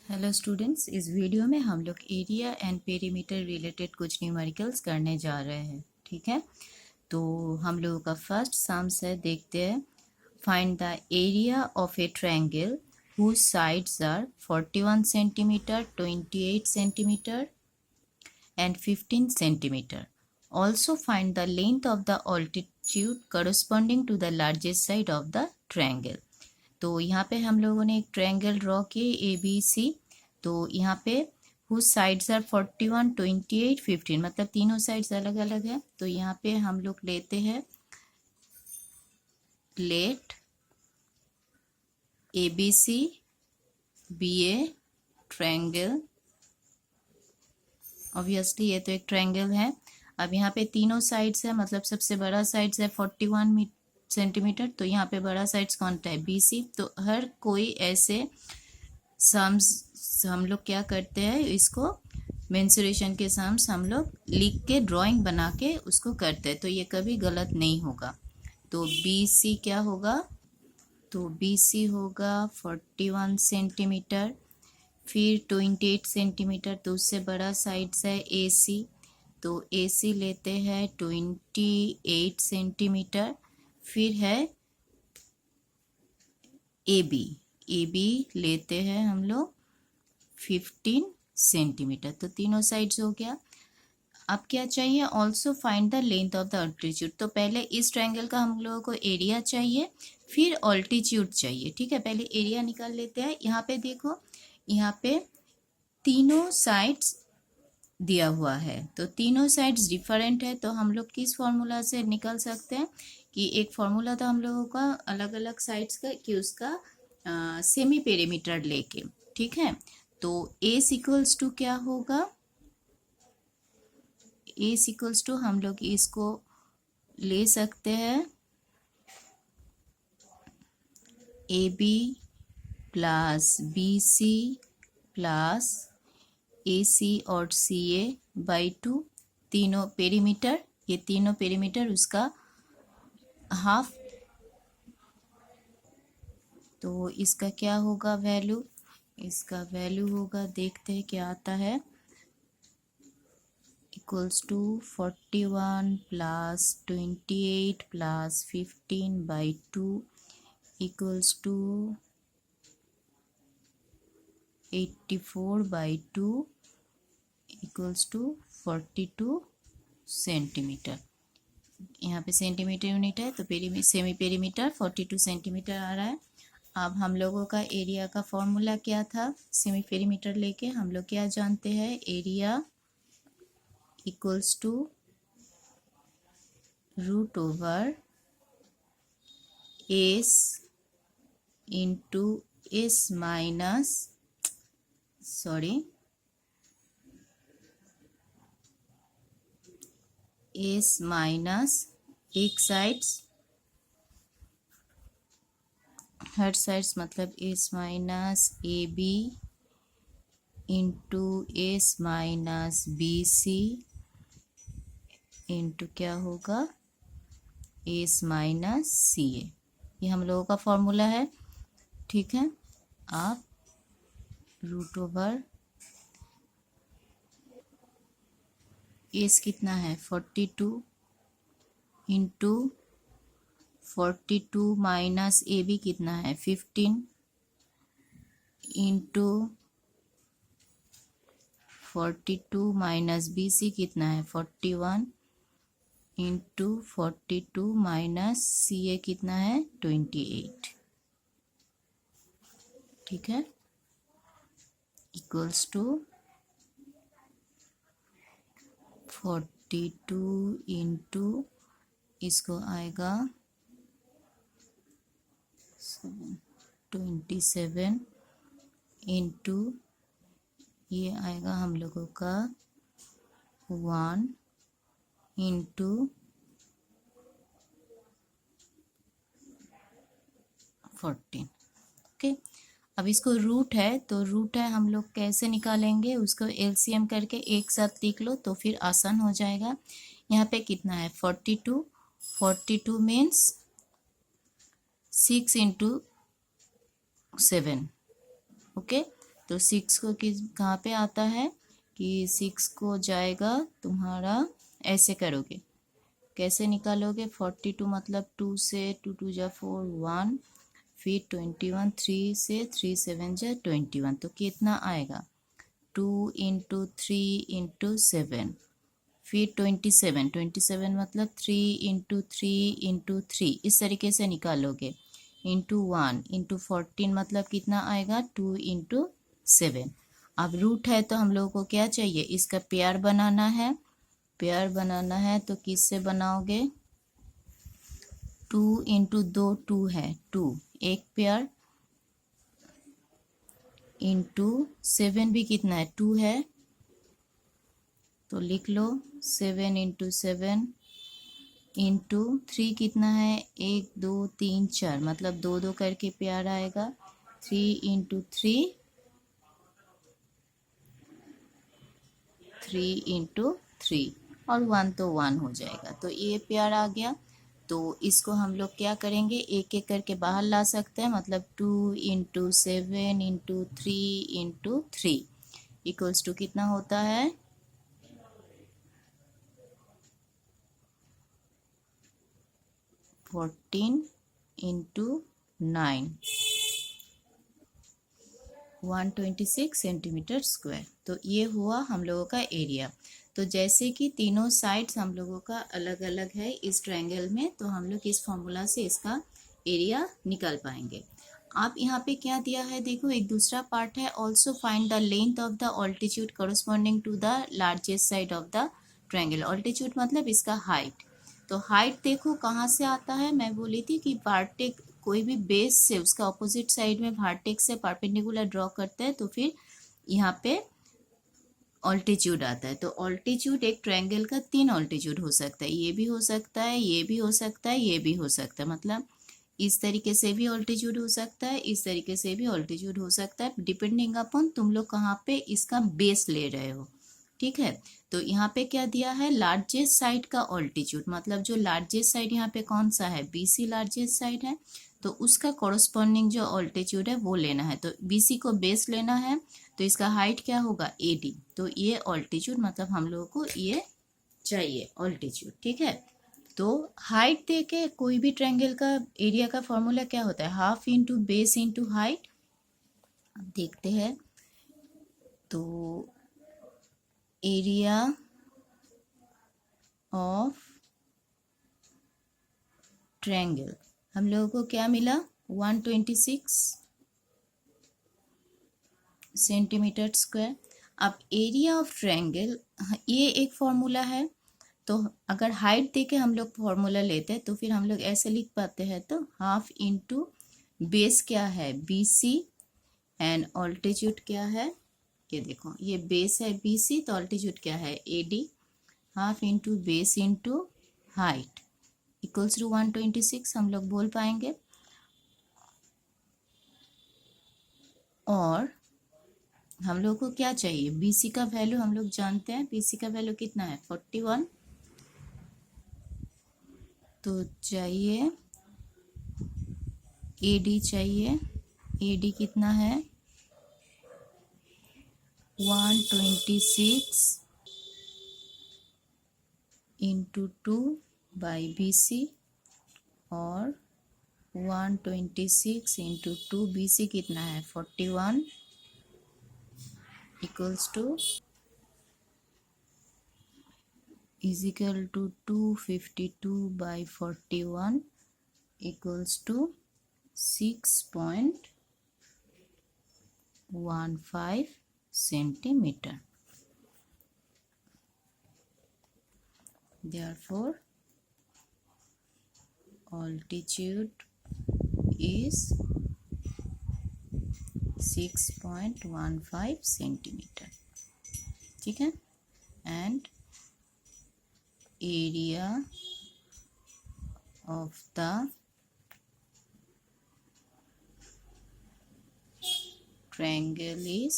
Hello students, इस video में हम लोग एरिया एंड पेरीमीटर रिलेटेड कुछ न्यूमेरिकल्स करने जा रहे हैं। ठीक है, तो हम लोगों का फर्स्ट सम्स है, देखते हैं। Find the area of A triangle whose sides are 41 centimeter, 28 centimeter and 15 centimeter. Also find the length of the altitude corresponding to the largest side of the triangle. तो यहाँ पे हम लोगों ने एक ट्रायंगल ड्रॉ किए ABC। तो यहाँ पे whose sides are 41, 28, 15, मतलब तीनों साइड्स अलग अलग है। तो यहाँ पे हम लोग लेते हैं let ABC B A triangle. Obviously ये तो एक ट्रायंगल है। अब यहाँ पे तीनों साइड्स है, मतलब सबसे बड़ा साइड्स है 41 सेंटीमीटर। तो यहाँ पे बड़ा साइड्स कौन सा है? BC। तो हर कोई ऐसे सम्स हम लोग क्या करते हैं, इसको मेंसुरेशन के सम्स हम लोग लिख के ड्राइंग बना के उसको करते हैं, तो ये कभी गलत नहीं होगा। तो BC क्या होगा? तो BC होगा 41 सेंटीमीटर, फिर 28 सेंटीमीटर। तो उससे बड़ा साइड्स है AC। तो AC लेते हैं 28 सेंटीमीटर। फिर है AB लेते हैं हम लोग 15 सेंटीमीटर। तो तीनों साइड्स हो गया। अब क्या चाहिए? Also find the length of the altitude. तो पहले इस ट्रायंगल का हम लोगों को एरिया चाहिए, फिर ऑल्टीट्यूड चाहिए। ठीक है, पहले एरिया निकाल लेते हैं। यहाँ पे देखो, यहाँ पे तीनों साइड्स दिया हुआ है, तो तीनों साइड्स डिफरेंट है। तो हम लोग किस फॉर्मूला से निकल सकते हैं कि एक फॉर्मूला था हम लोगों का अलग अलग साइड्स का, कि उसका सेमी पेरीमीटर लेके। ठीक है, तो A इक्वल्स टू क्या होगा? A इक्वल्स टू हम लोग इसको ले सकते हैं AB plus BC plus AC और CA बाई 2। तीनों पेरीमीटर, ये तीनों पेरीमीटर उसका हाफ। तो इसका क्या होगा वैल्यू? इसका वैल्यू होगा, देखते हैं क्या आता है, equals to 41 plus 28 plus 15 by 2 equals to 84 by 2 equals to 42 centimetre. यहाँ पे सेंटीमीटर यूनिट है, तो सेमी पेरीमीटर 42 सेंटीमीटर आ रहा है। अब हम लोगों का एरिया का फॉर्मूला क्या था? सेमी पेरीमीटर लेके हम लोग क्या जानते हैं? Area equals to root over S into S minus S minus एक साइड्स, हर साइड्स मतलब S minus AB into S minus BC into क्या होगा? S minus CA। ये हम लोगों का फॉर्मूला है। ठीक है, आप रूट ओवर एस कितना है 42 इंटू 42 माइनस AB कितना है 15 इंटू 42 माइनस BC कितना है 41 इंटू 42 माइनस CA कितना है 28। ठीक है, इक्वल्स टू 42 इंटू इसको आएगा 27 इंटू ये आएगा हम लोगों का 1 इंटू 14। ओके, अब इसको रूट है, तो रूट है हम लोग कैसे निकालेंगे? उसको LCM करके एक साथ लिख लो तो फिर आसान हो जाएगा। यहाँ पे कितना है 42, 42 मीन्स 6 इंटू 7। ओके, तो 6 को किस कहाँ पे आता है कि 6 को जाएगा तुम्हारा, ऐसे करोगे, कैसे निकालोगे, 42 मतलब 2 से 2 2 जा 4 1, फिर 21 3 से 3 7 जा 21, तो कितना आएगा 2 इंटू 3 इंटू 7, फिर 27 मतलब 3 इंटू 3 इंटू 3, इस तरीके से निकालोगे, इंटू 1 इंटू 14 मतलब कितना आएगा 2 इंटू 7। अब रूट है तो हम लोगों को क्या चाहिए, इसका पेयर बनाना है। पेयर बनाना है तो किससे बनाओगे, 2 इंटू 2 2 है, 2 एक पेयर, इंटू 7 भी कितना है 2 है, तो लिख लो 7 इंटू 7 इंटू 3 कितना है 1 2 3 4, मतलब 2 2 करके पेयर आएगा, 3 इंटू 3 3 इंटू 3, और 1 तो 1 हो जाएगा, तो ये पेयर आ गया। तो इसको हम लोग क्या करेंगे, एक एक करके बाहर ला सकते हैं, मतलब 2 into 7 into 3 into 3 equals to कितना होता है 14 इंटू 9, 126 सेंटीमीटर स्क्वायर। तो ये हुआ हम लोगों का एरिया। तो जैसे कि तीनों साइड्स हम लोगों का अलग अलग है इस ट्रायंगल में, तो हम लोग इस फॉर्मूला से इसका एरिया निकाल पाएंगे। आप यहाँ पे क्या दिया है देखो, एक दूसरा पार्ट है, also find the length of the altitude corresponding to the largest side of the triangle. Altitude मतलब इसका हाइट। तो हाइट देखो कहाँ से आता है, मैं बोली थी कि वर्टेक्स, कोई भी बेस से उसका ऑपोजिट साइड में वर्टेक्स से परपेंडिकुलर ड्रॉ करते हैं तो फिर यहाँ पे ऑल्टीट्यूड आता है। तो ऑल्टीट्यूड एक ट्रायंगल का 3 ऑल्टीट्यूड हो सकता है, ये भी हो सकता है, ये भी हो सकता है, ये भी हो सकता है, मतलब इस तरीके से भी ऑल्टीट्यूड हो सकता है, इस तरीके से भी ऑल्टीट्यूड हो सकता है, डिपेंडिंग अपॉन तुम लोग कहाँ पे इसका बेस ले रहे हो। ठीक है, तो यहाँ पे क्या दिया है, लार्जेस्ट साइड का ऑल्टीट्यूड, मतलब जो लार्जेस्ट साइड यहाँ पे कौन सा है, बीसी लार्जेस्ट साइड है, तो उसका कॉरस्पॉन्डिंग जो ऑल्टीट्यूड है वो लेना है। तो बीसी को बेस लेना है, तो इसका हाइट क्या होगा एडी, तो ये ऑल्टीट्यूड, मतलब हम लोगों को ये चाहिए ऑल्टीट्यूड। ठीक है, तो हाइट दे के कोई भी ट्रायंगल का एरिया का फॉर्मूला क्या होता है, half into base into height. अब देखते हैं, तो एरिया ऑफ ट्रायंगल हम लोगों को क्या मिला 126 सेंटीमीटर स्क्वायर। अब एरिया ऑफ ट्रायंगल, ये एक फॉर्मूला है, तो अगर हाइट दे के हम लोग फॉर्मूला लेते हैं तो फिर हम लोग ऐसे लिख पाते हैं, तो हाफ इंटू बेस क्या है BC एंड ऑल्टीट्यूड क्या है, ये देखो ये बेस है BC, तो ऑल्टीट्यूड क्या है AD, half into base into height equals to 126 हम लोग बोल पाएंगे। और हम लोग को क्या चाहिए, BC का वैल्यू हम लोग जानते हैं, BC का वैल्यू कितना है 41, तो चाहिए AD चाहिए, AD कितना है 126 इंटू 2 बाई BC, और 126 इंटू 2 BC कितना है 41 equals to is equal to 252 by 41 equals to 6.15 centimetre. Therefore, altitude is 6.15 centimetre. ठीक है, and area of the triangle is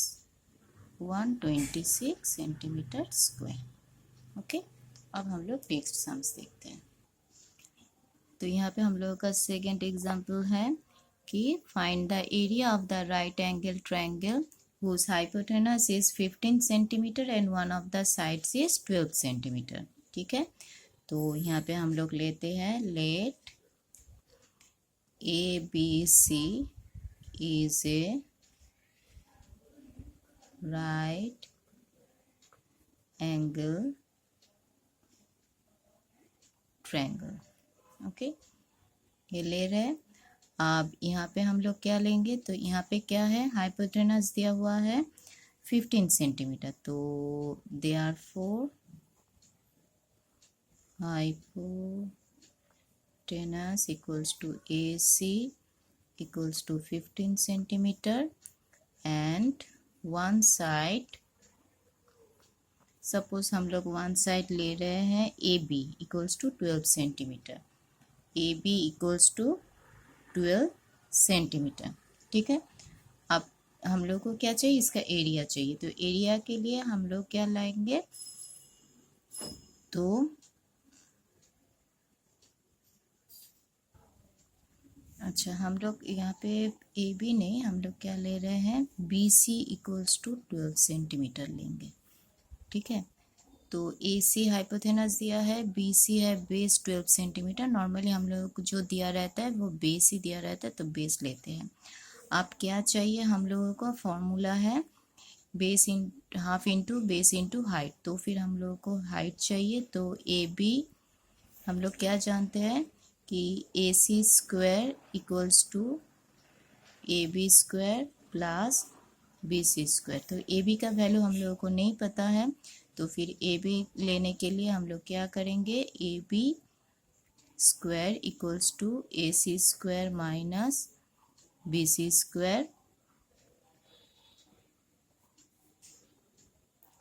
126 centimetre square. Okay, अब हम लोग नेक्स्ट सम्स देखते हैं। तो यहाँ पे हम लोगों का सेकेंड एग्जाम्पल है कि find the area of the right angle triangle whose hypotenuse is 15 centimeter and one of the sides is 12 centimeter। ठीक है, तो यहाँ पे हम लोग लेते हैं let ABC is a right angle triangle। Okay, ये ले रहे हैं। अब यहाँ पे हम लोग क्या लेंगे, तो यहाँ पे क्या है, हाइपोटेनस दिया हुआ है 15 सेंटीमीटर, तो therefore hypotenuse equals to AC equals to 15 centimetre and one side, suppose हम लोग वन साइड ले रहे हैं AB equals to 12 centimetre, AB equals to 12 centimetre. ठीक है, अब हम लोग को क्या चाहिए, इसका एरिया चाहिए, तो एरिया के लिए हम लोग क्या लाएंगे, तो अच्छा हम लोग यहाँ पे AB नहीं, हम लोग क्या ले रहे हैं BC इक्वल्स टू 12 सेंटीमीटर लेंगे। ठीक है, तो AC हाइपोथेनस दिया है, BC है बेस 12 सेंटीमीटर। नॉर्मली हम लोग को जो दिया रहता है वो बेस ही दिया रहता है, तो बेस लेते हैं। अब क्या चाहिए हम लोगों को, फॉर्मूला है base in half into base into height, तो फिर हम लोगों को हाइट चाहिए, तो AB हम लोग क्या जानते हैं कि AC square equals to AB square plus BC square. तो AB का वैल्यू हम लोगों को नहीं पता है, तो फिर AB लेने के लिए हम लोग क्या करेंगे, AB square equals to AC square minus BC square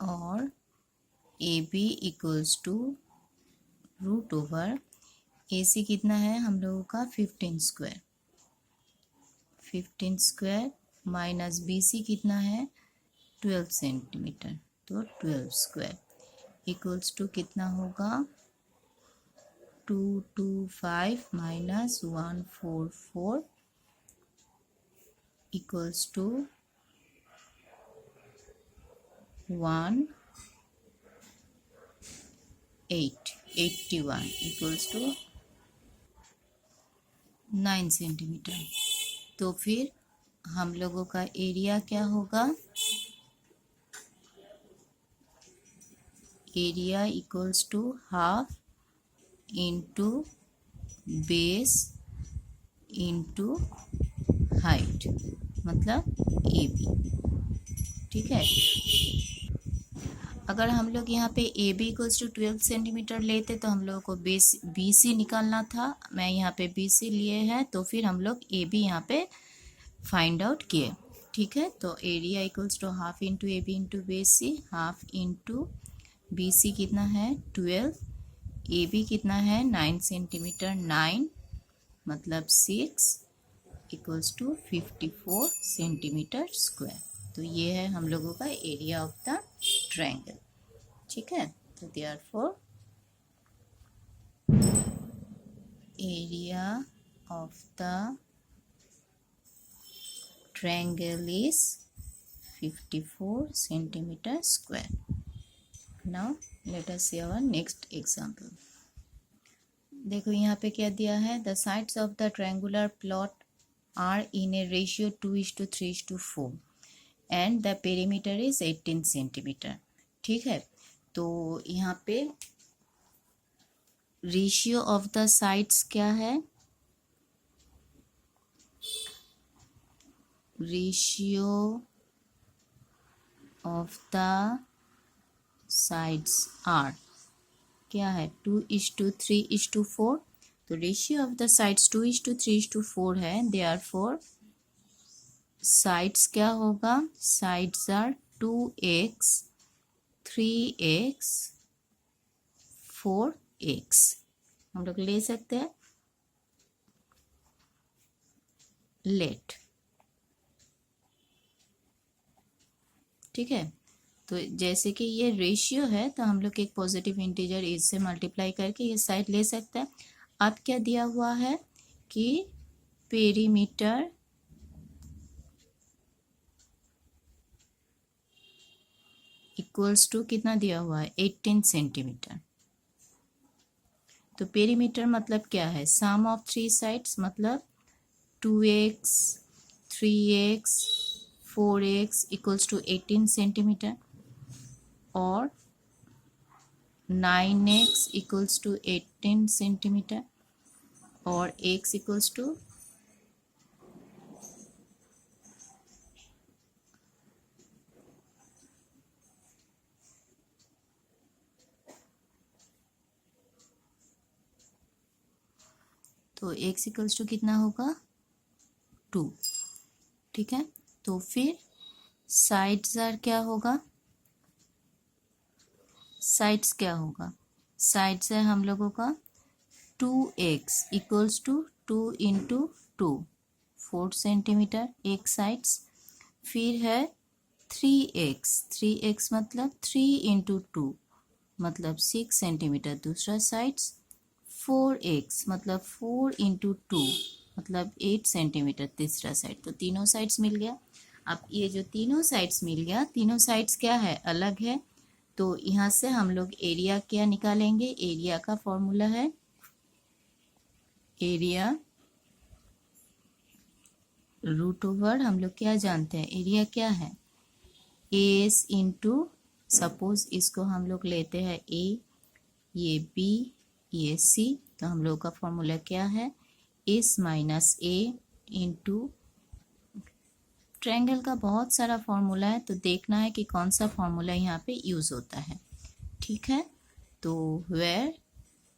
और AB equals to root over AC कितना है हम लोगों का 15 स्क्वायर, 15 स्क्वायर माइनस BC कितना है 12 सेंटीमीटर, तो 12 स्क्वायर इक्वल्स टू कितना होगा 225 minus 144 equals to 81 equals to 9 centimetre. तो फिर हम लोगों का एरिया क्या होगा, area equals to half into base into height, मतलब AB। ठीक है, अगर हम लोग यहाँ पे AB इक्वल्स टू 12 सेंटीमीटर लेते तो हम लोगों को बेस BC निकालना था, मैं यहाँ पे BC लिए हैं, तो फिर हम लोग AB यहाँ पे फाइंड आउट किए। ठीक है, तो area equals to half into AB into BC, half into BC कितना है 12, AB कितना है 9 सेंटीमीटर, 9 मतलब 6 इक्वल्स टू 54 सेंटीमीटर स्क्वायर। तो ये है हम लोगों का एरिया ऑफ द ट्रायंगल। ठीक है, तो therefore area of the triangle is 54 centimeter square. Now let us see our next example. देखो यहाँ पे क्या दिया है, the sides of the triangular plot are in a ratio 2:3:4 and the perimeter is 18 centimeter। ठीक है, तो यहाँ पे रेशियो ऑफ द साइड्स क्या है, ratio of the sides are क्या है 2:3:4, तो रेशियो ऑफ द साइड्स 2:3:4 है, देयरफॉर साइड्स क्या होगा, sides are 2x 3x 4x हम लोग ले सकते हैं। लेट, ठीक है, तो जैसे कि ये रेशियो है तो हम लोग एक पॉजिटिव इंटीजर इससे मल्टीप्लाई करके ये साइड ले सकते हैं। अब क्या दिया हुआ है कि पेरीमीटर इक्वल्स टू कितना दिया हुआ है 18 सेंटीमीटर। तो पेरीमीटर मतलब क्या है, सम ऑफ थ्री साइड्स, मतलब 2x 3x 4x equals to 18 centimetre और 9x इक्वल्स टू 18 सेंटीमीटर और x इक्वल्स टू तो x इक्वल्स टू कितना होगा 2। ठीक है, तो फिर साइड्स आर क्या होगा, साइड्स क्या होगा, साइड्स है हम लोगों का 2x equals to 2 into 2 4 centimetre एक साइड्स, फिर है 3x मतलब 3 इंटू 2 मतलब 6 सेंटीमीटर दूसरा साइड्स, 4x मतलब 4 इंटू 2 मतलब 8 सेंटीमीटर तीसरा साइड। तो तीनों साइड्स मिल गया। अब ये जो तीनों साइड्स मिल गया, तीनों साइड्स क्या है, अलग है। तो यहाँ से हम लोग एरिया क्या निकालेंगे, एरिया का फॉर्मूला है एरिया रूट ओवर, हम लोग क्या जानते हैं, एरिया क्या है एस इंटू, सपोज इसको हम लोग लेते हैं ए, ये बी, ये सी, तो हम लोग का फॉर्मूला क्या है एस माइनस ए इंटू, ट्रायंगल का बहुत सारा फॉर्मूला है तो देखना है कि कौन सा फॉर्मूला यहाँ पे यूज़ होता है। ठीक है, तो वेयर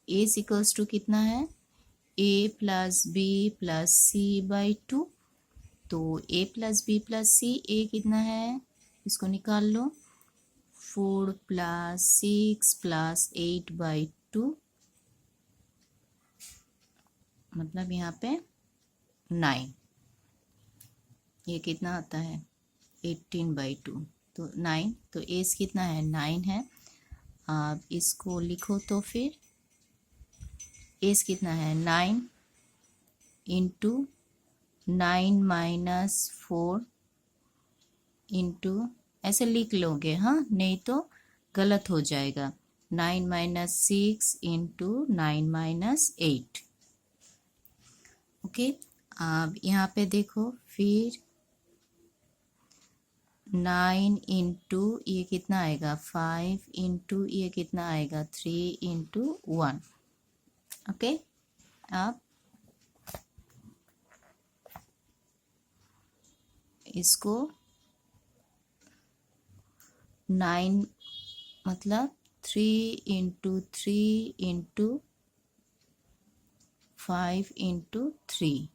एस इक्वल्स टू कितना है A plus B plus C by 2, तो A plus B plus C, A कितना है इसको निकाल लो 4 प्लस 6 प्लस 8 बाई 2 मतलब यहाँ पे 9, ये कितना आता है 18 बाई 2, तो 9, तो एस कितना है 9 है। आप इसको लिखो तो फिर एस कितना है 9 इंटू 9 माइनस 4 इंटू, ऐसे लिख लोगे हाँ, नहीं तो गलत हो जाएगा, 9 माइनस 6 इंटू 9 माइनस 8। ओके, अब यहाँ पे देखो फिर 9 इंटू ये कितना आएगा 5 इंटू ये कितना आएगा 3 इंटू 1। ओके, अब इसको 9 मतलब 3 इंटू 3 इंटू 5 इंटू 3,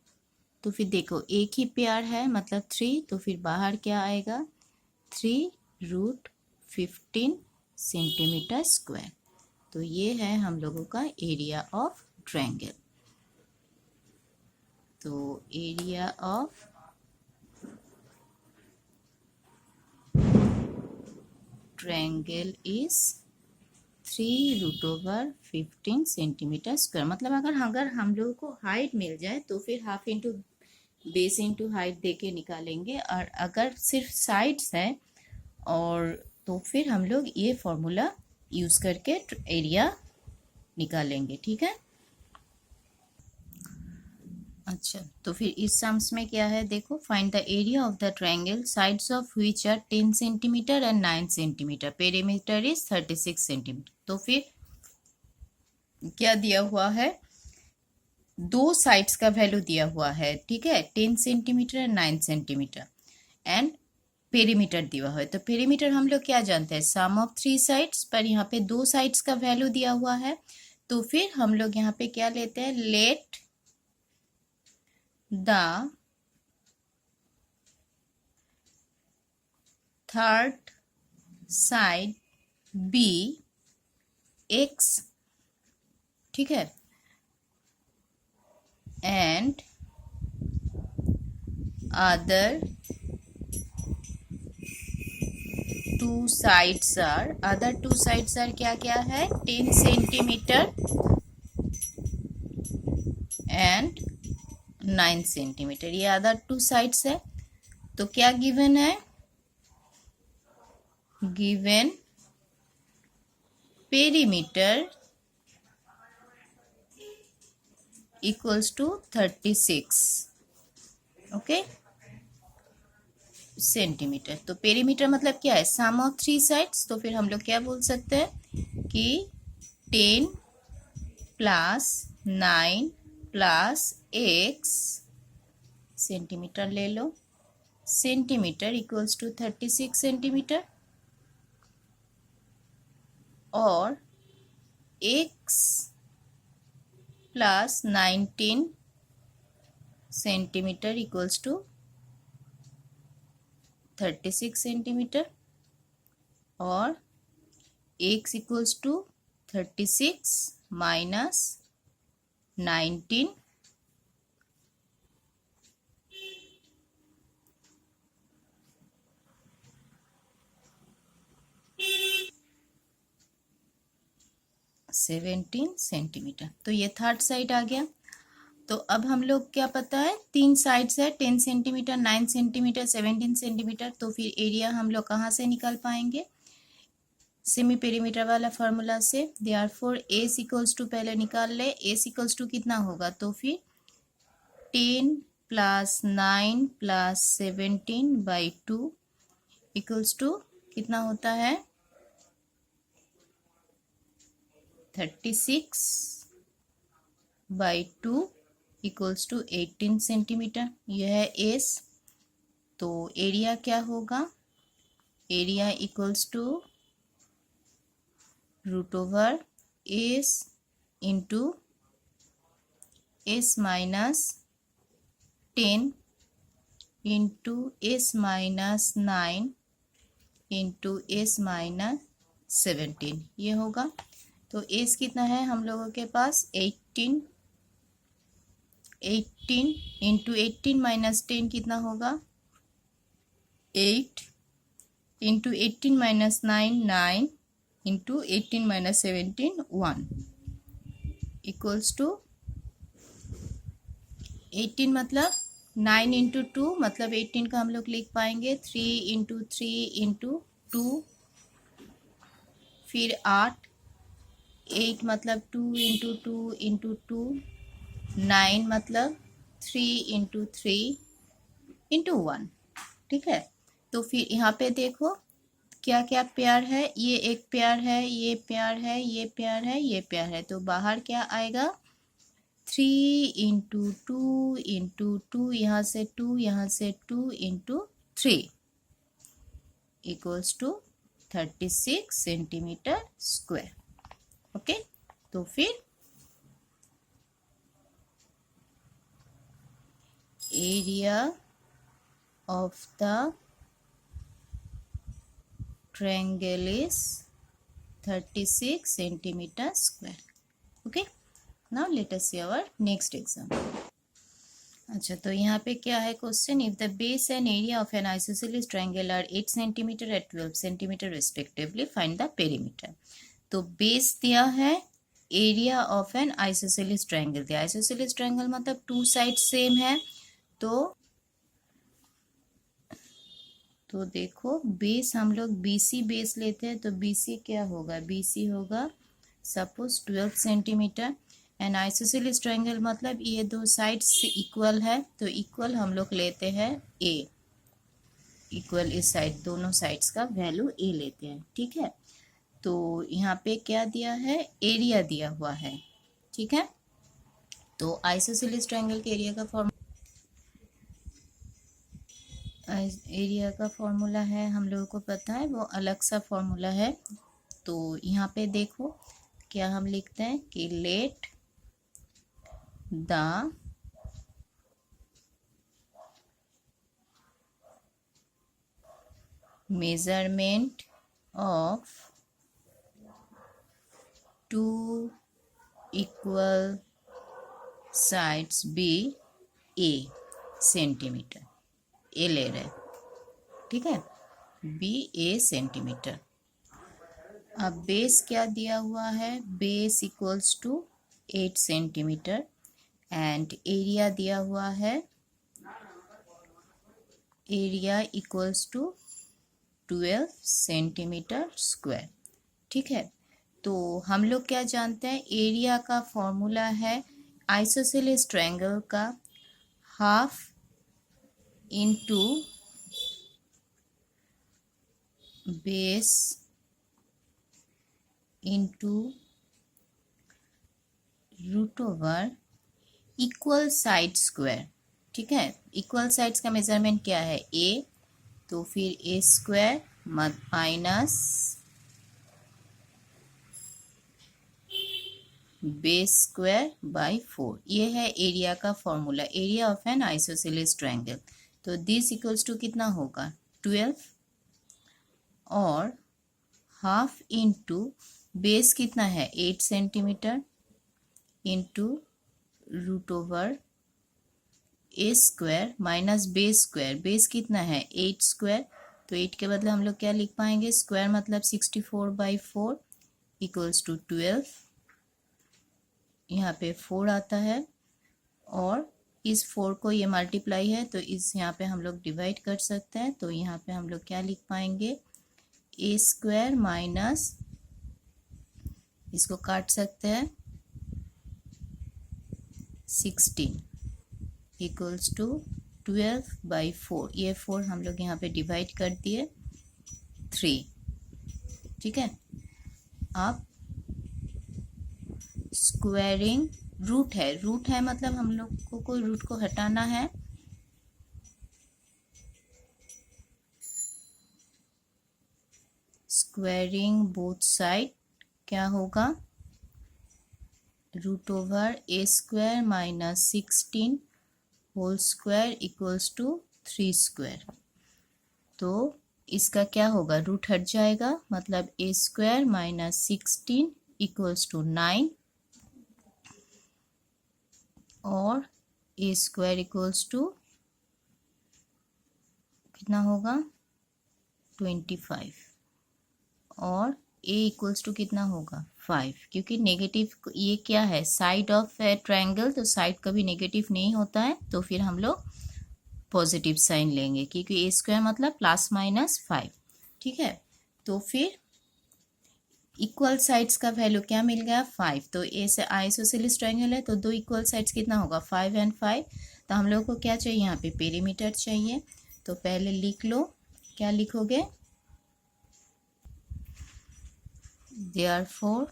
तो फिर देखो एक ही पेयर है मतलब 3, तो फिर बाहर क्या आएगा 3 रूट 15 सेंटीमीटर स्क्वायर। तो ये है हम लोगों का एरिया ऑफ ट्रायंगल। तो area of triangle is 3 root over 15 centimetre square. मतलब अगर हम लोगों को हाइट मिल जाए तो फिर half into base into height दे के निकालेंगे, और अगर सिर्फ साइड्स है और तो फिर हम लोग ये फॉर्मूला यूज़ करके एरिया निकालेंगे। ठीक है, अच्छा तो फिर इस सम्स में क्या है देखो, find the area of the triangle sides of which are 10 centimetre and 9 centimetre, perimeter is 36 centimetre. तो फिर क्या दिया हुआ है, दो साइड्स का वैल्यू दिया हुआ है, ठीक है 10 centimetre and 9 centimetre and perimeter दिया हुआ है। तो पेरीमीटर हम लोग क्या जानते हैं सम ऑफ थ्री साइड्स, पर यहाँ पे दो साइड्स का वैल्यू दिया हुआ है, तो फिर हम लोग यहाँ पे क्या लेते हैं let the third side be x, ठीक है, and other two sides are क्या क्या है 10 सेंटीमीटर एंड 9 सेंटीमीटर, ये अदर टू साइड्स है। तो क्या गिवन है given perimeter equals to 36 okay centimetre. तो पेरीमीटर मतलब क्या है, सम ऑफ थ्री साइड्स। तो फिर हम लोग क्या बोल सकते हैं कि 10 प्लस 9 प्लस x सेंटीमीटर ले लो, सेंटीमीटर इक्वल्स टू 36 सेंटीमीटर, और x plus 19 centimetre equals to 36 centimetre, और x equals to 36 minus 19 17 centimetre. तो ये थर्ड साइड आ गया। तो अब हम लोग क्या पता है, तीन साइड्स है, 10 सेंटीमीटर, 9 सेंटीमीटर, 17 सेंटीमीटर। तो फिर एरिया हम लोग कहाँ से निकाल पाएंगे, सेमी पेरीमीटर वाला फार्मूला से। देयरफॉर एस इक्वल्स टू पहले निकाल ले, एस इक्वल्स टू कितना होगा, तो फिर 10 plus 9 plus 17 by 2 equals to कितना होता है 36 बाई 2 इक्वल्स टू 18 सेंटीमीटर। यह है एस। तो एरिया क्या होगा, area equals to root over S into S minus 10 into S minus 9 into S minus 17 ये होगा। तो एस कितना है हम लोगों के पास 18 इंटू 18 माइनस 10 कितना होगा 8 into 18 minus 9 into 18 minus 17 1 equals to 18 मतलब 9 इंटू 2 मतलब 18 का हम लोग लिख पाएंगे 3 इंटू 3 इंटू 2, फिर 8 मतलब 2 इंटू 2 इंटू 2, 9 मतलब 3 इंटू 3 इंटू 1। ठीक है। तो फिर यहाँ पे देखो क्या क्या पेयर है, ये एक पेयर है, ये पेयर है, ये पेयर है, ये पेयर है। तो बाहर क्या आएगा 3 इंटू 2 इंटू 2, यहाँ से 2, यहाँ से 2 into 3 equals to 36 centimetre square. Okay. तो फिर area of the triangle is 36 centimetre square. Okay, now let us see our next example. अच्छा, तो यहाँ पे क्या है question, if the base and area of an isosceles triangle are 8 centimetre at 12 centimetre respectively, find the perimeter. तो base दिया है, area of an isosceles triangle दिया। आइसोसेलेस ट्रायंगल मतलब टू साइड सेम है। तो देखो बेस हम लोग बीसी बेस लेते हैं, तो बीसी क्या होगा, बीसी होगा suppose 12 centimetre. And isosceles triangle मतलब ये दो साइड्स इक्वल है, तो इक्वल हम लोग लेते हैं ए, इक्वल इस साइड दोनों साइड्स का वैल्यू ए लेते हैं। ठीक है। तो यहाँ पे क्या दिया है, एरिया दिया हुआ है। ठीक है। तो आइसोसेलेस ट्रायंगल के एरिया का फॉर्मूला है, हम लोगों को पता है, वो अलग सा फॉर्मूला है। तो यहाँ पे देखो क्या हम लिखते हैं कि let the measurement of two equal sides be a centimetre, A ले रहे। ठीक है, बी ए सेंटीमीटर। अब बेस क्या दिया हुआ है, base equals to 8 centimetre and area दिया हुआ है, area equals to 12 centimetre square. ठीक है, तो हम लोग क्या जानते हैं, एरिया का फॉर्मूला है आइसोसेलेस ट्रायंगल का half into base into root over equal side square. ठीक है, इक्वल साइड्स का मेजरमेंट क्या है, ए, तो फिर A square minus base square by 4। ये है एरिया का formula, area of an isosceles triangle. तो दिस इक्वल्स टू कितना होगा, 12, और हाफ इंटू बेस कितना है 8 सेंटीमीटर इंटू रूट ओवर ए square minus base square, base कितना है 8 स्क्वायर, तो 8 के बदले हम लोग क्या लिख पाएंगे, स्क्वायर मतलब 64/4 इक्वल्स टू 12। यहाँ पे 4 आता है और इस 4 को ये मल्टीप्लाई है तो इस यहाँ पे हम लोग डिवाइड कर सकते हैं। तो यहाँ पे हम लोग क्या लिख पाएंगे, ए स्क्वायर माइनस, इसको काट सकते हैं 16 इक्वल्स टू 12/4। ये 4 हम लोग यहाँ पे डिवाइड कर दिए 3। ठीक है, अब स्क्वायरिंग रूट है मतलब हम लोग को कोई रूट को हटाना है, स्क्वायरिंग बोथ साइड क्या होगा, root over A square minus 16 whole square equals to 3 square. तो इसका क्या होगा, रूट हट जाएगा मतलब a square minus 16 equals to 9 और ए स्क्वायर इक्वल्स टू कितना होगा 25 और ए इक्वल्स टू कितना होगा 5, क्योंकि नेगेटिव ये क्या है साइड ऑफ ए ट्रायंगल, तो साइड कभी नेगेटिव नहीं होता है, तो फिर हम लोग पॉजिटिव साइन लेंगे क्योंकि ए स्क्वायर मतलब +-5। ठीक है, तो फिर इक्वल साइड्स का वैल्यू क्या मिल गया 5, तो ए से आइसोसेलेस ट्रायंगल है तो दो इक्वल साइड्स कितना होगा 5 और 5। तो हम लोग को क्या चाहिए, यहाँ पे पेरीमीटर चाहिए, तो पहले लिख लो, क्या लिखोगे, therefore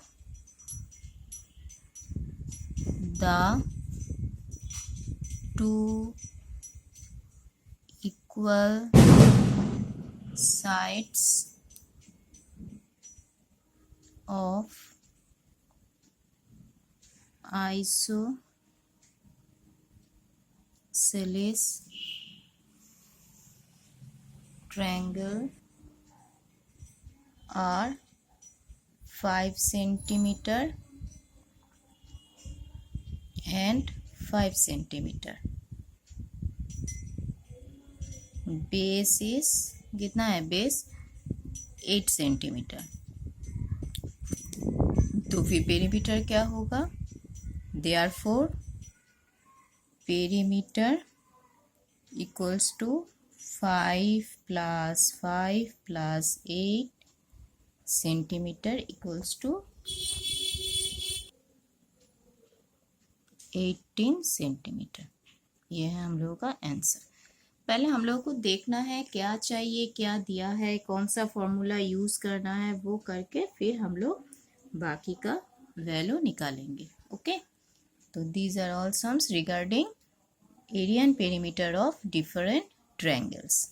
the two equal sides of isosceles triangle are 5 centimeter and 5 centimeter. Base is कितना है, बेस 8 सेंटीमीटर। तो फिर पेरीमीटर क्या होगा, therefore perimeter equals to 5 + 5 + 8 centimetre equals to 18 centimetre. ये है हम लोगों का आंसर। पहले हम लोगों को देखना है क्या चाहिए, क्या दिया है, कौन सा फॉर्मूला यूज़ करना है, वो करके फिर हम लोग बाकी का वैल्यू निकालेंगे। ओके, तो these are all sums regarding area and perimeter of different triangles.